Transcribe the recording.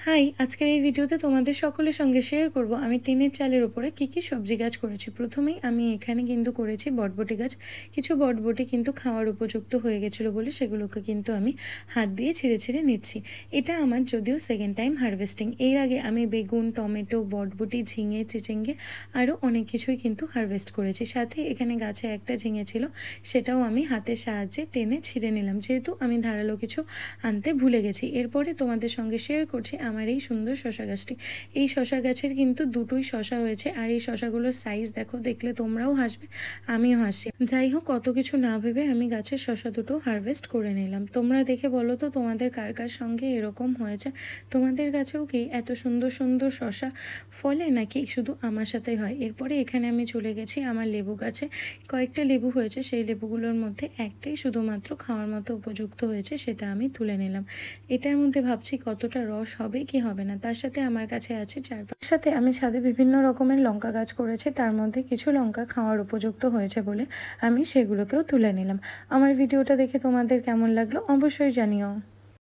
High, আজকের এই ভিডিওতে তোমাদের সকলের সঙ্গে শেয়ার করব আমি টিনের চালের উপরে কি সবজি গাছ করেছি। প্রথমেই আমি এখানে কিন্তু করেছি বটবটি গাছ। কিছু বটবটি কিন্তু খাওয়ার উপযুক্ত হয়ে গেছিলো বলে সেগুলোকে কিন্তু আমি হাত দিয়ে ছিঁড়ে ছিঁড়ে নিচ্ছি। এটা আমার যদিও সেকেন্ড টাইম হারভেস্টিং। এর আগে আমি বেগুন, টমেটো, বটবটি, ঝিঙে, চিচিঙ্গে আরও অনেক কিছুই কিন্তু হারভেস্ট করেছি। সাথে এখানে গাছে একটা ঝিঙে ছিল, সেটাও আমি হাতের সাহায্যে টেনে ছিঁড়ে নিলাম, যেহেতু আমি ধারালো কিছু আনতে ভুলে গেছি। এরপরে তোমাদের সঙ্গে শেয়ার করছি আমার এই সুন্দর শশা গাছটি। এই শশা গাছের কিন্তু দুটোই শশা হয়েছে, আর এই শশাগুলোর সাইজ দেখো, দেখলে তোমরাও হাসবে, আমিও হাসি। যাই হোক, কত কিছু না ভেবে আমি গাছের শশা দুটো হারভেস্ট করে নিলাম। তোমরা দেখে বলো তো তোমাদের কার কার সঙ্গে এরকম হয়েছে? তোমাদের কাছেও কি এত সুন্দর সুন্দর শশা ফলে, নাকি শুধু আমার সাথেই হয়? এরপরে এখানে আমি চলে গেছি আমার লেবু গাছে। কয়েকটা লেবু হয়েছে, সেই লেবুগুলোর মধ্যে একটাই শুধুমাত্র খাওয়ার মতো উপযুক্ত হয়েছে, সেটা আমি তুলে নিলাম। এটার মধ্যে ভাবছি কতটা রস হবে কি হবে না। তার সাথে আমার কাছে আছে তার সাথে আমি ছাদে বিভিন্ন রকমের লঙ্কা গাছ করেছি, তার মধ্যে কিছু লঙ্কা খাওয়ার উপযুক্ত হয়েছে বলে আমি সেগুলোকেও তুলে নিলাম। আমার ভিডিওটা দেখে তোমাদের কেমন লাগলো অবশ্যই জানিও।